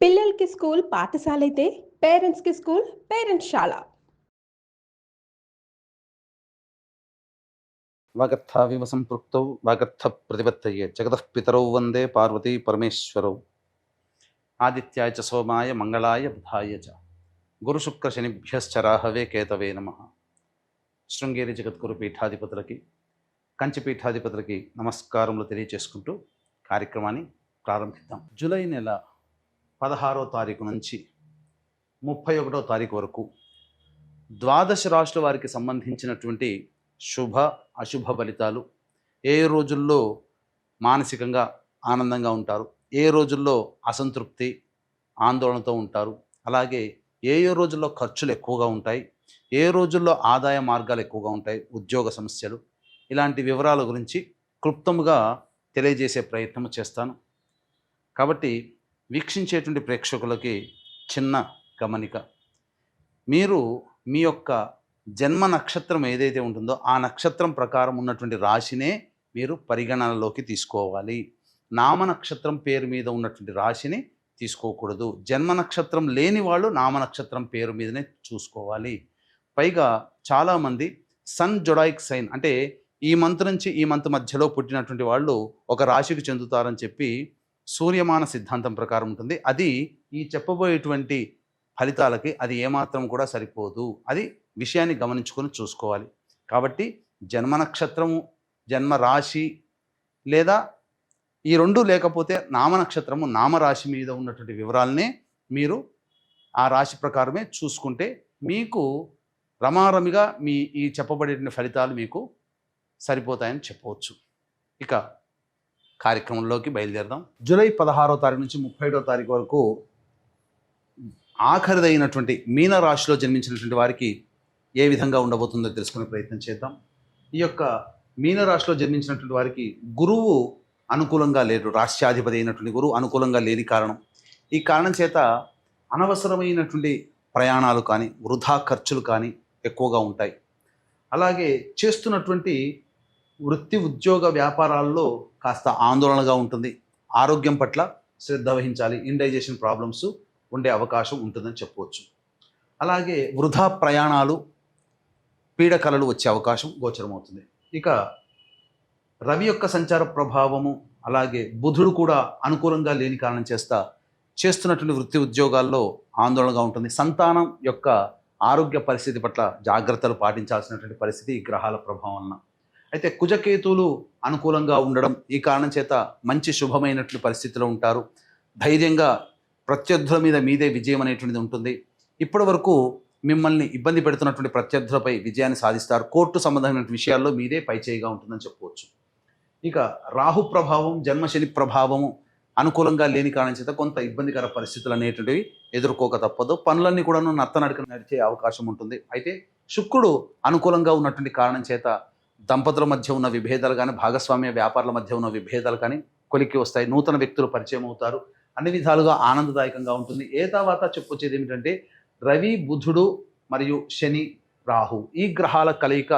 పిల్లలకి స్కూల్ పాఠశాల అయితే పేరెంట్స్కి స్కూల్ పేరెంట్స్ శాల. వాగర్థావివ సంపృక్తౌ వాగర్థ ప్రతిపత్తయే జగతః పితరౌ వందే పార్వతీ పరమేశ్వరౌ. ఆదిత్యాయ చ సోమాయ మంగళాయ బుధాయ చ గురుశుక్ర శనిభ్యశ్చ రాహవే కేతవే నమః. శృంగేరి జగద్గురు పీఠాధిపతులకి కంచి పీఠాధిపతులకి నమస్కారములు తెలియచేసుకుంటూ కార్యక్రమాన్ని ప్రారంభిద్దాం. జూలై నెల 16వ తారీఖు నుంచి 31వ తారీఖు వరకు ద్వాదశ రాశుల వారికి సంబంధించినటువంటి శుభ అశుభ ఫలితాలు, ఏ రోజుల్లో మానసికంగా ఆనందంగా ఉంటారు, ఏ రోజుల్లో అసంతృప్తి ఆందోళనతో ఉంటారు, అలాగే ఏ రోజుల్లో ఖర్చులు ఎక్కువగా ఉంటాయి, ఏ రోజుల్లో ఆదాయ మార్గాలు ఎక్కువగా ఉంటాయి, ఉద్యోగ సమస్యలు, ఇలాంటి వివరాల గురించి క్లుప్తముగా తెలియజేసే ప్రయత్నం చేస్తాను. కాబట్టి వీక్షించేటువంటి ప్రేక్షకులకి చిన్న గమనిక, మీరు మీ యొక్క జన్మ నక్షత్రం ఏదైతే ఉంటుందో ఆ నక్షత్రం ప్రకారం ఉన్నటువంటి రాశినే మీరు పరిగణనలోకి తీసుకోవాలి. నామ నక్షత్రం పేరు మీద ఉన్నటువంటి రాశిని తీసుకోకూడదు. జన్మ నక్షత్రం లేని వాళ్ళు నామ నక్షత్రం పేరు మీదనే చూసుకోవాలి. పైగా చాలామంది సన్ జొడాయిక్ సైన్ అంటే ఈ మంత్ నుంచి ఈ మంత్ మధ్యలో పుట్టినటువంటి వాళ్ళు ఒక రాశికి చెందుతారని చెప్పి సూర్యమాన సిద్ధాంతం ప్రకారం ఉంటుంది. అది ఈ చెప్పబోయేటువంటి ఫలితాలకి అది ఏమాత్రం కూడా సరిపోదు. అది విషయాన్ని గమనించుకొని చూసుకోవాలి. కాబట్టి జన్మ నక్షత్రము, జన్మ రాశి లేదా ఈ రెండు లేకపోతే నామ నక్షత్రము, నామరాశి మీద ఉన్నటువంటి వివరాలనే మీరు ఆ రాశి ప్రకారమే చూసుకుంటే మీకు రమారమిగా మీ ఈ చెప్పబడే ఫలితాలు మీకు సరిపోతాయని చెప్పవచ్చు. ఇక కార్యక్రమంలోకి బయలుదేరదాం. జూలై 16వ తారీఖు నుంచి 31వ తారీఖు వరకు ఆఖరిదైనటువంటి మీనరాశిలో జన్మించినటువంటి వారికి ఏ విధంగా ఉండబోతుందో తెలుసుకునే ప్రయత్నం చేద్దాం. ఈ యొక్క మీనరాశిలో జన్మించినటువంటి వారికి గురువు అనుకూలంగా లేడు. రాష్ట్రాధిపతి అయినటువంటి గురువు అనుకూలంగా లేని కారణం, ఈ కారణం చేత అనవసరమైనటువంటి ప్రయాణాలు కానీ వృధా ఖర్చులు కానీ ఎక్కువగా ఉంటాయి. అలాగే చేస్తున్నటువంటి వృత్తి ఉద్యోగ వ్యాపారాల్లో కాస్త ఆందోళనగా ఉంటుంది. ఆరోగ్యం పట్ల శ్రద్ధ వహించాలి. ఇండైజెషన్ ప్రాబ్లమ్స్ ఉండే అవకాశం ఉంటుందని చెప్పవచ్చు. అలాగే వృధా ప్రయాణాలు, పీడకలలు వచ్చే అవకాశం గోచరమవుతుంది. ఇక రవి యొక్క సంచార ప్రభావము, అలాగే బుధుడు కూడా అనుకూలంగా లేని కారణం చేస్తున్నటువంటి వృత్తి ఉద్యోగాల్లో ఆందోళనగా ఉంటుంది. సంతానం యొక్క ఆరోగ్య పరిస్థితి పట్ల జాగ్రత్తలు పాటించాల్సినటువంటి పరిస్థితి ఈ గ్రహాల ప్రభావం వలన. అయితే కుజకేతువులు అనుకూలంగా ఉండడం ఈ కారణం చేత మంచి శుభమైనటువంటి పరిస్థితిలో ఉంటారు. ధైర్యంగా ప్రత్యర్థుల మీద మీదే విజయం అనేటువంటిది ఉంటుంది. ఇప్పటి వరకు మిమ్మల్ని ఇబ్బంది పెడుతున్నటువంటి ప్రత్యర్థులపై విజయాన్ని సాధిస్తారు. కోర్టు సంబంధమైన విషయాల్లో మీదే పైచేయిగా ఉంటుందని చెప్పవచ్చు. ఇక రాహు ప్రభావం, జన్మశని ప్రభావము అనుకూలంగా లేని కారణం చేత కొంత ఇబ్బందికర పరిస్థితులు అనేటువంటివి ఎదుర్కోక తప్పదు. పనులన్నీ కూడా నత్తనడక నడిచే అవకాశం ఉంటుంది. అయితే శుక్రుడు అనుకూలంగా ఉన్నటువంటి కారణం చేత దంపతుల మధ్య ఉన్న విభేదాలు కానీ, భాగస్వామ్య వ్యాపారాల మధ్య ఉన్న విభేదాలు కానీ కొలిక్కి వస్తాయి. నూతన వ్యక్తులు పరిచయం అవుతారు. అన్ని విధాలుగా ఆనందదాయకంగా ఉంటుంది. తర్వాత చెప్పొచ్చేది ఏమిటంటే రవి, బుధుడు మరియు శని, రాహు ఈ గ్రహాల కలయిక,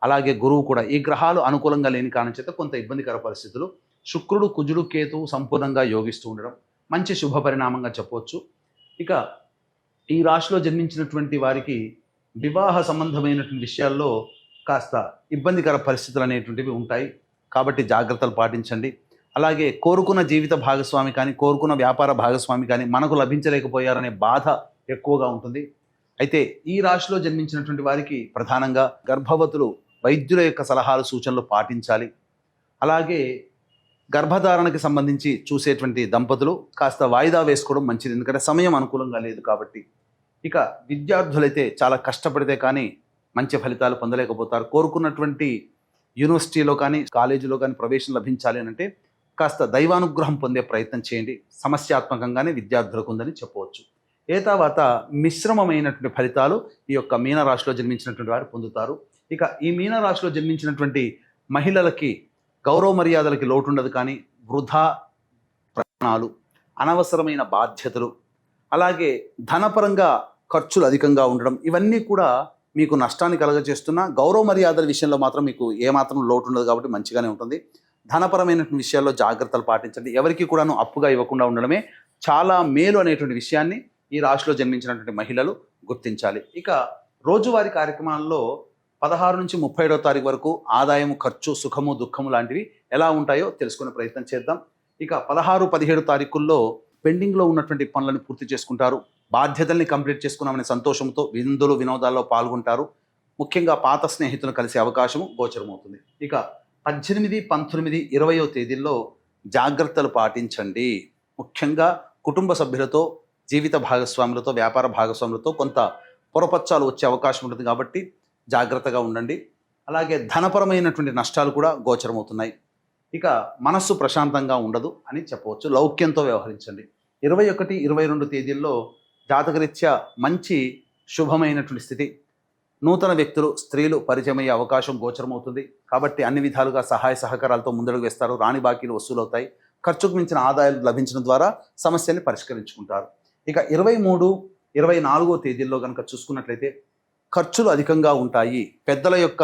అలాగే గురువు కూడా, ఈ గ్రహాలు అనుకూలంగా లేని కారణం చేత కొంత ఇబ్బందికర పరిస్థితులు. శుక్రుడు, కుజుడు, కేతువు సంపూర్ణంగా యోగిస్తూ ఉండడం మంచి శుభ పరిణామంగా చెప్పవచ్చు. ఇక ఈ రాశిలో జన్మించినటువంటి వారికి వివాహ సంబంధమైనటువంటి విషయాల్లో కాస్త ఇబ్బందికర పరిస్థితులు అనేటువంటివి ఉంటాయి. కాబట్టి జాగ్రత్తలు పాటించండి. అలాగే కోరుకున్న జీవిత భాగస్వామి కానీ, కోరుకున్న వ్యాపార భాగస్వామి కానీ మనకు లభించలేకపోయారనే బాధ ఎక్కువగా ఉంటుంది. అయితే ఈ రాశిలో జన్మించినటువంటి వారికి ప్రధానంగా గర్భవతులు వైద్యుల యొక్క సలహాలు, సూచనలు పాటించాలి. అలాగే గర్భధారణకి సంబంధించి చూసేటువంటి దంపతులు కాస్త వాయిదా వేసుకోవడం మంచిది, ఎందుకంటే సమయం అనుకూలంగా లేదు కాబట్టి. ఇక విద్యార్థులైతే చాలా కష్టపడితే కానీ మంచి ఫలితాలు పొందలేకపోతారు. కోరుకున్నటువంటి యూనివర్సిటీలో కానీ, కాలేజీలో కానీ ప్రవేశం లభించాలి అని అంటే కాస్త దైవానుగ్రహం పొందే ప్రయత్నం చేయండి. సమస్యాత్మకంగానే విద్యార్థులకు ఉందని చెప్పవచ్చు. తర్వాత మిశ్రమమైనటువంటి ఫలితాలు ఈ యొక్క మీనరాశిలో జన్మించినటువంటి వారు పొందుతారు. ఇక ఈ మీనరాశిలో జన్మించినటువంటి మహిళలకి గౌరవ మర్యాదలకి లోటు ఉండదు, కానీ వృధా ప్రయాణాలు, అనవసరమైన బాధ్యతలు, అలాగే ధనపరంగా ఖర్చులు అధికంగా ఉండడం, ఇవన్నీ కూడా మీకు నష్టాన్ని కలగజేస్తున్న గౌరవ మర్యాదల విషయంలో మాత్రం మీకు ఏమాత్రం లోటు ఉండదు కాబట్టి మంచిగానే ఉంటుంది. ధనపరమైన విషయాల్లో జాగ్రత్తలు పాటించండి. ఎవరికి కూడాను అప్పుగా ఇవ్వకుండా ఉండడమే చాలా మేలు అనేటువంటి విషయాన్ని ఈ రాశిలో జన్మించినటువంటి మహిళలు గుర్తించాలి. ఇక రోజువారీ కార్యక్రమాల్లో 16 నుంచి 37వ తారీఖు వరకు ఆదాయము, ఖర్చు, సుఖము, దుఃఖము లాంటివి ఎలా ఉంటాయో తెలుసుకునే ప్రయత్నం చేద్దాం. ఇక 16, 17 తారీఖుల్లో పెండింగ్లో ఉన్నటువంటి పనులను పూర్తి చేసుకుంటారు. బాధ్యతల్ని కంప్లీట్ చేసుకున్నామనే సంతోషంతో విందులు వినోదాల్లో పాల్గొంటారు. ముఖ్యంగా పాత స్నేహితులను కలిసే అవకాశం గోచరమవుతుంది. ఇక 18, 19, 20వ తేదీల్లో జాగ్రత్తలు పాటించండి. ముఖ్యంగా కుటుంబ సభ్యులతో, జీవిత భాగస్వాములతో, వ్యాపార భాగస్వాములతో కొంత పొరపచ్చాలు వచ్చే అవకాశం ఉంటుంది కాబట్టి జాగ్రత్తగా ఉండండి. అలాగే ధనపరమైనటువంటి నష్టాలు కూడా గోచరమవుతున్నాయి. ఇక మనస్సు ప్రశాంతంగా ఉండదు అని చెప్పవచ్చు. లౌక్యంతో వ్యవహరించండి. 21, 22 తేదీల్లో జాతకరీత్యా మంచి శుభమైనటువంటి స్థితి. నూతన వ్యక్తులు, స్త్రీలు పరిచయం అయ్యే అవకాశం గోచరమవుతుంది కాబట్టి అన్ని విధాలుగా సహాయ సహకారాలతో ముందడుగు వేస్తారు. రాని బాకీలు వసూలవుతాయి. ఖర్చుకు మించిన ఆదాయాలు లభించడం ద్వారా సమస్యల్ని పరిష్కరించుకుంటారు. ఇక 23, 24వ తేదీల్లో కనుక చూసుకున్నట్లయితే ఖర్చులు అధికంగా ఉంటాయి. పెద్దల యొక్క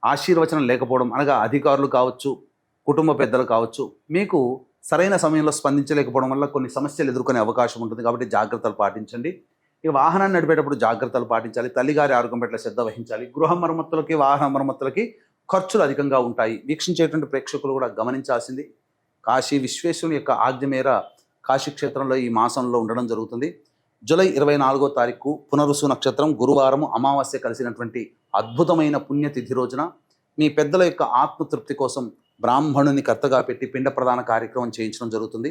ఆశీర్వచనం లేకపోవడం, అనగా అధికారులు కావచ్చు, కుటుంబ పెద్దలు కావచ్చు, మీకు సరైన సమయంలో స్పందించలేకపోవడం వల్ల కొన్ని సమస్యలు ఎదుర్కొనే అవకాశం ఉంటుంది కాబట్టి జాగ్రత్తలు పాటించండి. ఇక వాహనాన్ని నడిపేటప్పుడు జాగ్రత్తలు పాటించాలి. తల్లిగారి ఆరోగ్యం పట్ల శ్రద్ధ వహించాలి. గృహ మరమ్మతులకి, వాహన మరమ్మతులకి ఖర్చులు అధికంగా ఉంటాయి. వీక్షించేటువంటి ప్రేక్షకులు కూడా గమనించాల్సింది, కాశీ విశ్వేశ్వరుని యొక్క ఆజ్ఞ మేర కాశీ క్షేత్రంలో ఈ మాసంలో ఉండడం జరుగుతుంది. జూలై 24వ తారీఖు పునరుసు నక్షత్రం, గురువారము, అమావాస్య కలిసినటువంటి అద్భుతమైన పుణ్యతిథి రోజున మీ పెద్దల యొక్క ఆత్మతృప్తి కోసం బ్రాహ్మణుని కర్తగా పెట్టి పిండ ప్రదాన కార్యక్రమం చేయించడం జరుగుతుంది.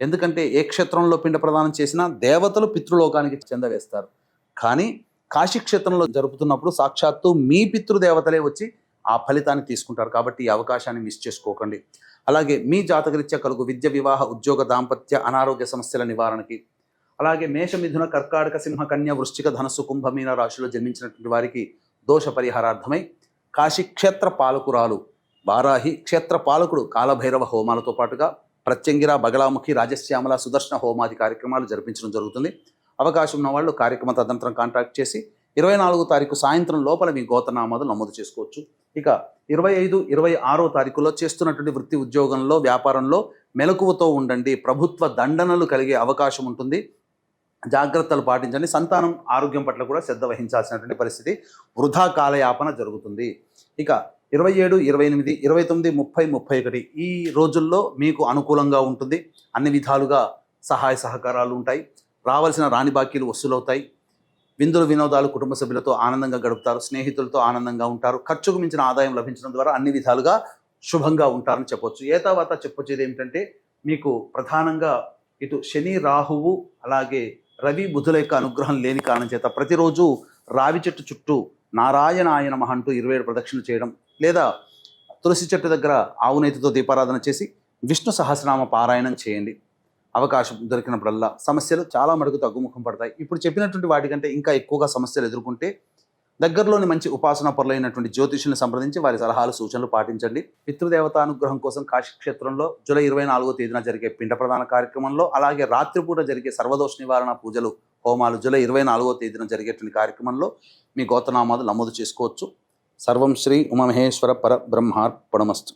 ఎందుకంటే ఏ క్షేత్రంలో పిండ ప్రదానం చేసినా దేవతలు పితృలోకానికి చెందవేస్తారు. కానీ కాశీ క్షేత్రంలో జరుపుతున్నప్పుడు సాక్షాత్తు మీ పితృదేవతలే వచ్చి ఆ ఫలితాన్ని తీసుకుంటారు కాబట్టి ఈ అవకాశాన్ని మిస్ చేసుకోకండి. అలాగే మీ జాతకరీత్యా కలుగు విద్య, వివాహ, ఉద్యోగ, దాంపత్య, అనారోగ్య సమస్యల నివారణకి, అలాగే మేష, మిథున, కర్కాటక, సింహ, కన్య, వృశ్చిక, ధనస్సు, కుంభ, మీన రాశిలో జన్మించినటువంటి వారికి దోష పరిహారార్థమై కాశీ క్షేత్ర పాలకురాలు వారాహి, క్షేత్ర పాలకుడు కాలభైరవ హోమాలతో పాటుగా ప్రత్యంగిర, బగలాముఖి, రాజశ్యామల, సుదర్శన హోమాది కార్యక్రమాలు జరిపించడం జరుగుతుంది. అవకాశం ఉన్న వాళ్ళు కార్యక్రమ తదనంతరం కాంటాక్ట్ చేసి 24వ తారీఖు సాయంత్రం లోపల మీ గోత్రనామాలు నమోదు చేసుకోవచ్చు. ఇక 25, 26వ తారీఖులో చేస్తున్నటువంటి వృత్తి, ఉద్యోగంలో, వ్యాపారంలో మెలకువతో ఉండండి. ప్రభుత్వ దండనలు కలిగే అవకాశం ఉంటుంది. జాగ్రత్తలు పాటించండి. సంతానం ఆరోగ్యం పట్ల కూడా శ్రద్ధ వహించాల్సినటువంటి పరిస్థితి, వృధా కాలయాపన జరుగుతుంది. ఇక 27, 28, 29, 30, 31 ఈ రోజుల్లో మీకు అనుకూలంగా ఉంటుంది. అన్ని విధాలుగా సహాయ సహకారాలు ఉంటాయి. రావాల్సిన రాని బాకీలు వసూలవుతాయి. విందులు వినోదాలు కుటుంబ సభ్యులతో ఆనందంగా గడుపుతారు. స్నేహితులతో ఆనందంగా ఉంటారు. ఖర్చుకు మించిన ఆదాయం లభించడం ద్వారా అన్ని విధాలుగా శుభంగా ఉంటారని చెప్పవచ్చు. ఏ తర్వాత చెప్పొచ్చేది ఏమిటంటే మీకు ప్రధానంగా ఇటు శని, రాహువు, అలాగే రవి, బుధుల యొక్క అనుగ్రహం లేని కారణం చేత ప్రతిరోజు రావి చెట్టు చుట్టూ నారాయణాయ నమః అంటూ 27 ప్రదక్షిణలు చేయడం, లేదా తులసి చెట్టు దగ్గర ఆవు నేతితో దీపారాధన చేసి విష్ణు సహస్రనామ పారాయణం చేయండి. అవకాశం దొరికినప్పుడల్లా సమస్యలు చాలా మటుకు తగ్గుముఖం పడతాయి. ఇప్పుడు చెప్పినటువంటి వాటికంటే ఇంకా ఎక్కువగా సమస్యలు ఎదుర్కొంటే దగ్గరలోని మంచి ఉపాసనా పరులైనటువంటి జ్యోతిషుల్ని సంప్రదించి వారి సలహాలు, సూచనలు పాటించండి. పితృదేవత అనుగ్రహం కోసం కాశీ క్షేత్రంలో జూలై 24వ తేదీన జరిగే పిండ ప్రదాన కార్యక్రమంలో, అలాగే రాత్రిపూట జరిగే సర్వదోష నివారణ పూజలు, హోమాలు జూలై 24వ తేదీన జరిగేటువంటి కార్యక్రమంలో మీ గోత్రనామాలు నమోదు చేసుకోవచ్చు. సర్వం శ్రీ ఉమామహేశ్వర పరబ్రహ్మార్పణమస్తు.